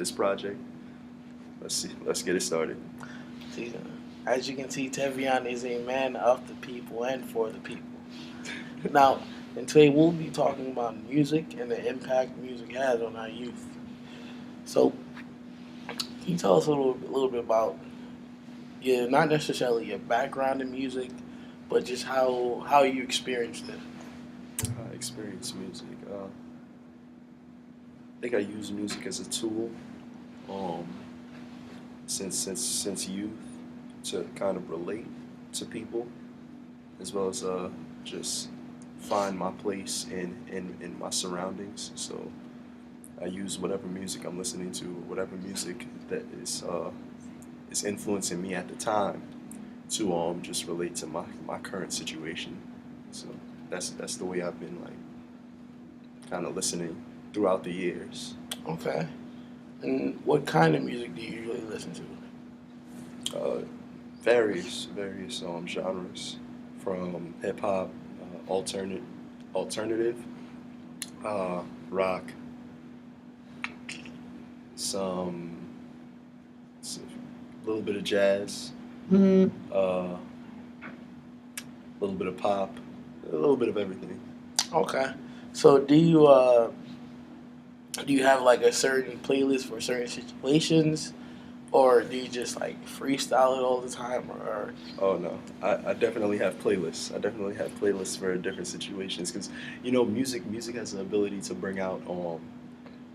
this project. Let's see. Let's get it started. See, as you can see, Tevion is a man of the people and for the people. Now, and today we'll be talking about music and the impact music has on our youth. So, can you tell us a little bit about not necessarily your background in music, but just how you experienced it? I experience music. I think I use music as a tool, um, since youth, to kind of relate to people, as well as just find my place in my surroundings. So I use whatever music I'm listening to, whatever music that is influencing me at the time, to just relate to my current situation. So that's the way I've been like kind of listening throughout the years. Okay. And what kind of music do you usually listen Uh, various genres, from hip hop, alternative, rock, some, a little bit of jazz, to? a little bit of pop, a little bit of everything. Okay. So do you have like a certain playlist for certain situations, or do you just like freestyle it all the time, or Oh no, I definitely have playlists. I definitely have playlists for different situations, because music has the ability to bring out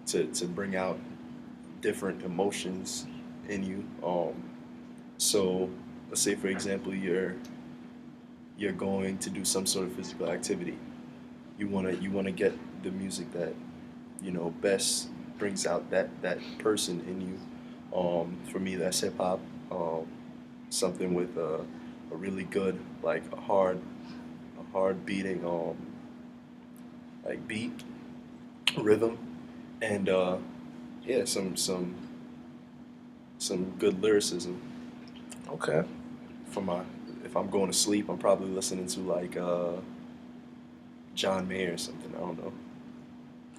to bring out different emotions in you. So let's say, for example, you're going to do some sort of physical activity. You wanna get the music that best brings out that person in you. For me, that's hip hop. Something with a really good, like a hard beating, like beat, rhythm, and yeah, some good lyricism. okay? For my If I'm going to sleep, I'm probably listening to like John Mayer or something. I don't know.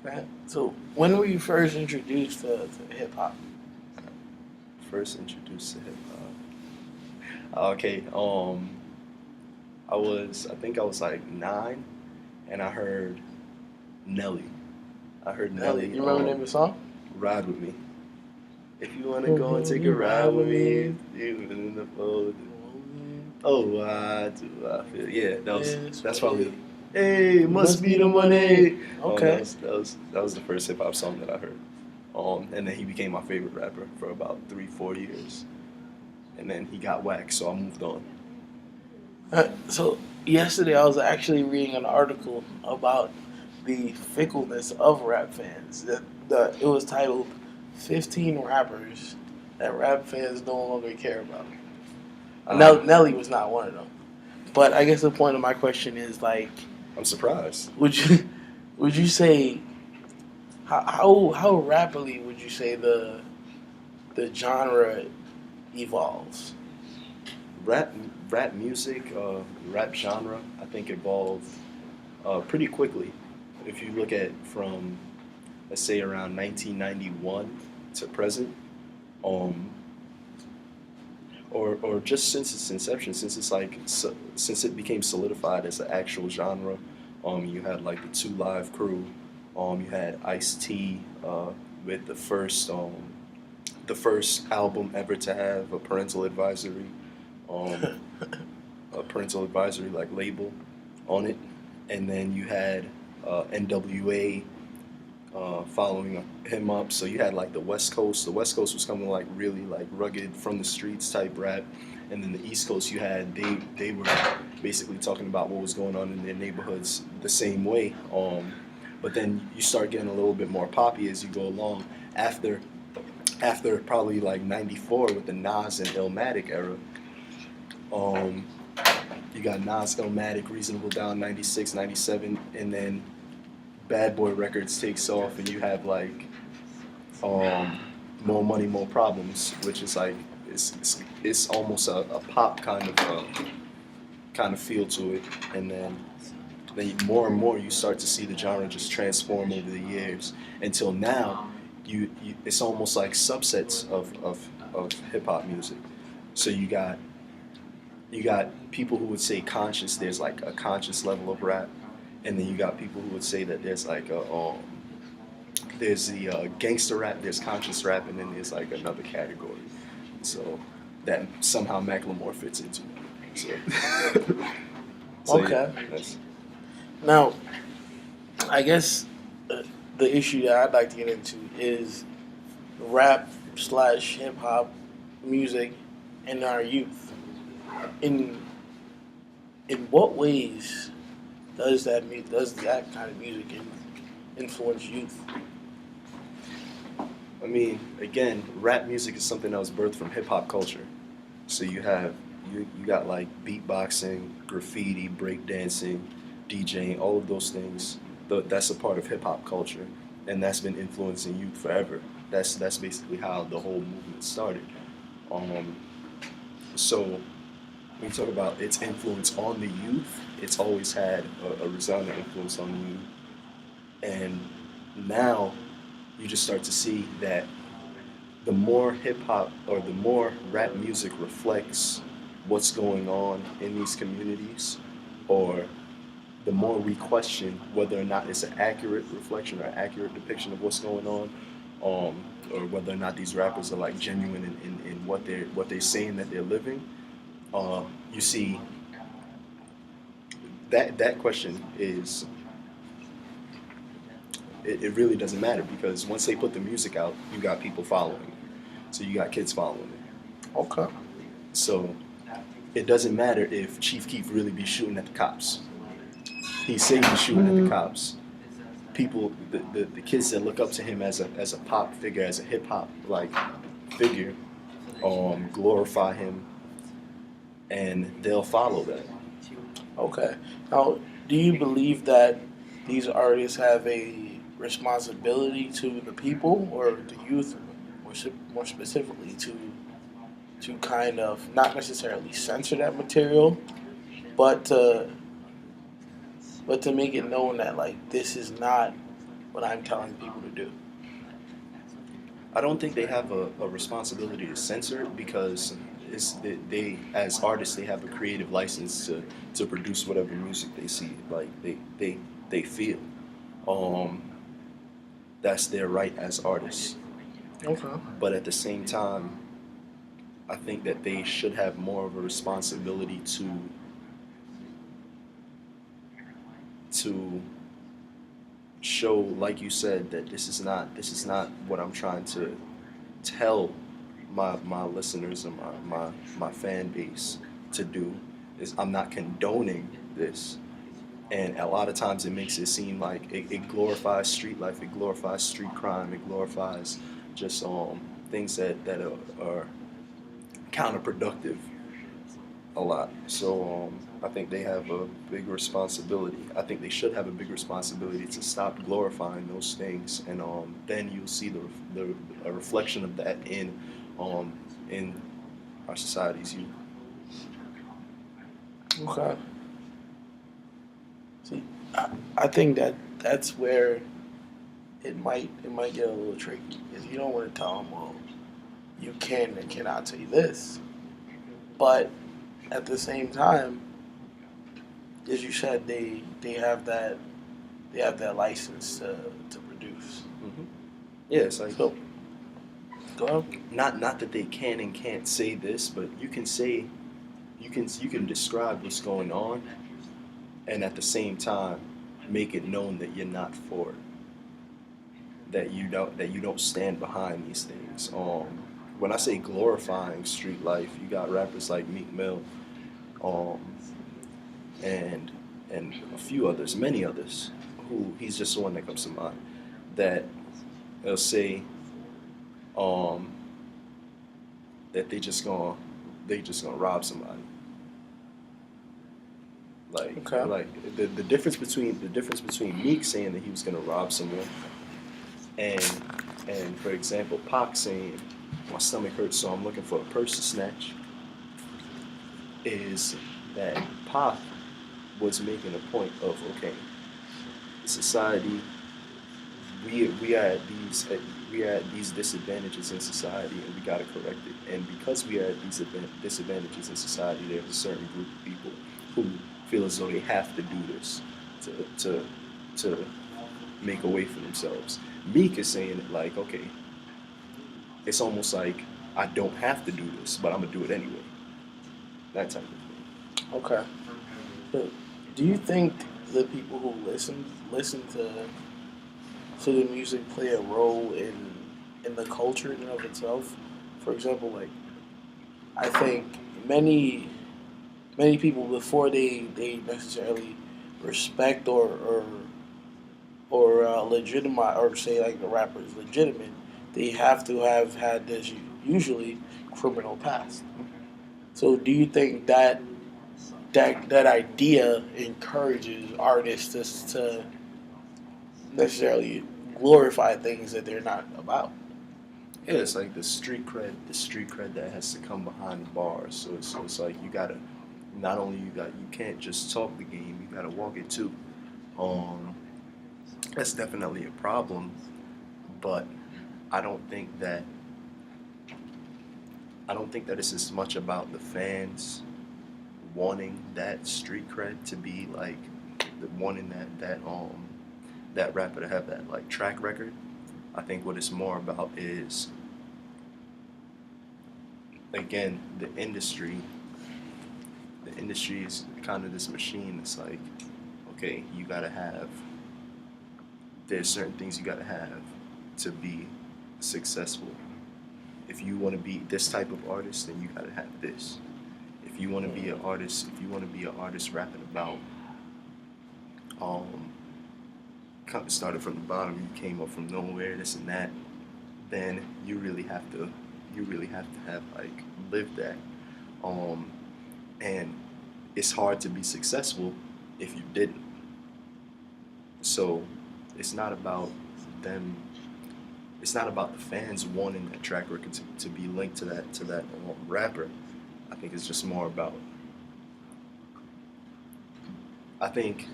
Okay. So when were you first introduced to hip hop? First introduced to hip hop. Okay. I think I was like 9, and I heard Nelly. I heard Nelly, Nelly. you remember the name of the song? Ride with me. If you wanna go and take a ride with me, even in the fold. Oh, I do. I feel. Yeah, that's probably. Hey, must be the money. Okay. That was the first hip hop song that I heard. And then he became my favorite rapper for about 3 4 years, and then he got whacked, so I moved on. So yesterday I was actually reading an article about the fickleness of rap fans. It was titled "15 Rappers That Rap Fans No Longer Care About." Uh, Nelly was not one of them. But I guess the point of my question is like, I'm surprised. would you would you say how rapidly would you say the genre evolves? Rap rap music, rap genre, I think evolved pretty quickly. If you look at from, let's say, around 1991 to present, um, or just since its inception, since it became solidified as an actual genre. You had like the Two Live Crew. You had Ice T, with the first album ever to have um, a parental advisory like label on it, and then you had NWA following him up. So you had like the West Coast. The West Coast was coming like really like rugged from the streets type rap, and then the East Coast you had they were basically talking about what was going on in their neighborhoods the same way. But then you start getting a little bit more poppy as you go along. After probably like '94 with the Nas and Illmatic era. Um, you got Nas, Illmatic, Reasonable Down, '96, '97, and then Bad Boy Records takes off, and you have like um, More Money, More Problems, which is like it's almost a pop kind of feel to it, and then more and more you start to see the genre just transform over the years until now you it's almost like subsets of hip hop music. So you got people who would say conscious. There's like a conscious level of rap, and then you got people who would say that there's like a there's the gangster rap, there's conscious rap, and then there's like another category. So that somehow Macklemore fits into. So, so Okay. yeah, that's, Now, I guess the issue that I'd like to get into is rap slash hip hop music in our youth. In in what ways does that kind of music influence youth? I mean, again, rap music is something that was birthed from hip hop culture. So you got like beatboxing, graffiti, breakdancing, DJing, all of those things. That's a part of hip hop culture, and that's been influencing youth forever. That's basically how the whole movement started. Um, so when you talk about its influence on the youth, it's always had a resounding influence on the youth. And now you just start to see that the more hip hop or the more rap music reflects what's going on in these communities, or the more we question whether or not it's an accurate reflection or accurate depiction of what's going on, or whether or not these rappers are like genuine in what they're saying that they're living. You see that question is it really doesn't matter because once they put the music out, you got people following it. So you got kids following it. Okay. So it doesn't matter if Chief Keef really be shooting at the cops. He say he's shooting at the cops. People, the kids that look up to him as a pop figure, as a hip hop like figure, glorify him, and they'll follow that. Okay. Now, do you believe that these artists have a responsibility to the people or the youth, more specifically, to kind of not necessarily censor that material, but to make it known that like this is not what I'm telling people to do? I don't think they have a responsibility to censor it because they as artists they have a creative license to produce whatever music they see like they feel. Um, that's their right as artists. Okay. But at the same time, I think that they should have more of a responsibility to show, like you said, that this is not what I'm trying to tell my listeners and my fan base to do. Is I'm not condoning this. And a lot of times it makes it seem like it glorifies street life, it glorifies street crime, it glorifies just things that are counterproductive a lot. So I think they have a big responsibility. I think they should have a big responsibility to stop glorifying those things, and then you'll see the a reflection of that in our society's youth. Okay. See, I think that's where it might get a little tricky because you don't want to tell them, well, you can and cannot say this, but at the same time, as you said, they have that license to produce. Hmm. Yeah, it's like So go ahead. not that they can and can't say this, but you can say you can describe what's going on, and at the same time make it known that you're not for it, that you don't stand behind these things. When I say glorifying street life, you got rappers like Meek Mill, um, and a few others, many others, who he's just the one that comes to mind, that they'll say um, that they just gonna rob somebody. Okay. Like the difference between Meek saying that he was gonna rob someone and for example Pac saying my stomach hurts so I'm looking for a purse to snatch is that Pac was making a point of, okay, society, we are at we are at these disadvantages in society, and we got to correct it. And because we are at these disadvantages in society, there's a certain group of people who feel as though they have to do this to to to make a way for themselves. Meek is saying it like, okay, it's almost like I don't have to do this, but I'm gonna do it anyway. That type of thing. Okay. So, do you think the people who listen to the music play a role in the culture in and of itself? For example, like I think many people before they necessarily respect or legitimize or say like the rapper is legitimate, they have to have had this usually criminal past. So do you think that idea encourages artists to necessarily glorify things that they're not about? Yeah, it's like the street cred that has to come behind the bars. So it's like you gotta, not only you can't just talk the game, you gotta walk it too. Um, that's definitely a problem, but I don't think that I don't think that it's as much about the fans wanting that street cred to be like wanting that rapper to have that like track record. I think what it's more about is, again, the industry is kind of this machine. It's like, okay, you gotta have, there's certain things you gotta have to be successful. If you want to be this type of artist, then you gotta have this. If you want to be an artist, if you want to be an artist rapping about, um, started from the bottom, you came up from nowhere, this and that, then you really have to have like lived that. Um, and it's hard to be successful if you didn't. So it's not about them. It's not about the fans wanting that track record to be linked to that rapper. I think it's just more about. I think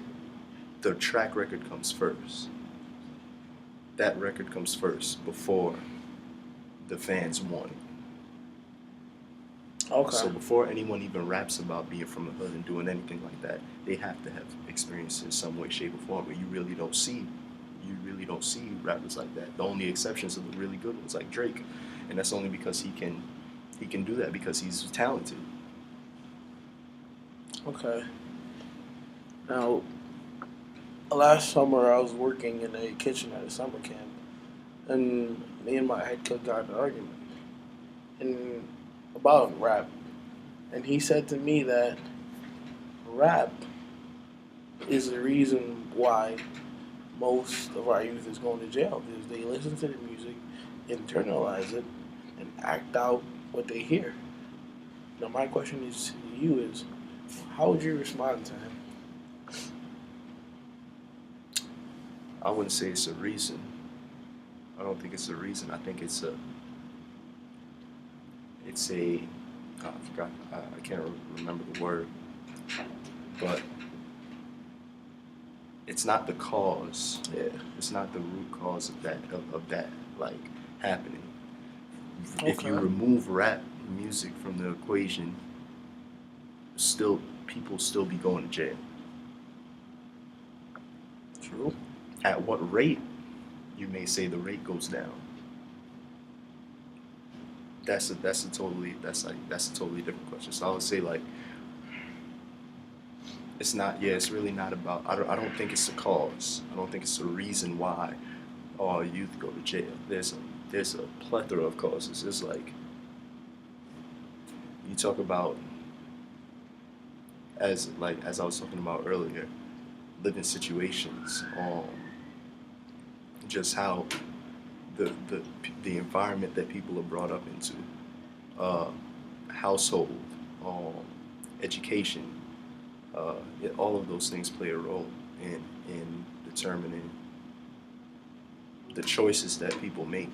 the track record comes first. That record comes first before the fans want it. Okay. So before anyone even raps about being from the hood and doing anything like that, they have to have experience in some way, shape, or form. But you really don't see rappers like that. The only exceptions are the really good ones, like Drake, and that's only because he can do that because he's talented. Okay. Now, last summer I was working in a kitchen at a summer camp, and me and my head cook got in an argument and about rap, and he said to me that rap is the reason why most of our youth is going to jail because they listen to the music, internalize it, and act out what they hear. Now, my question is to you is, how would you respond to him? I wouldn't say it's a reason. I don't think it's a reason. I think it's a I forgot. I can't remember the word, but it's not the cause. Yeah. It's not the root cause of that like happening. If you Okay. remove rap music from the equation, still people still be going to jail. True. At what rate? You may say the rate goes down. That's a totally different question. So I would say like it's not, yeah, it's really not about, I don't think it's the cause. I don't think it's the reason why all youth go to jail. There's a plethora of causes. It's like you talk about, as I was talking about earlier, living situations, just how the the environment that people are brought up into, uh, household, um, education, all of those things play a role in determining the choices that people make.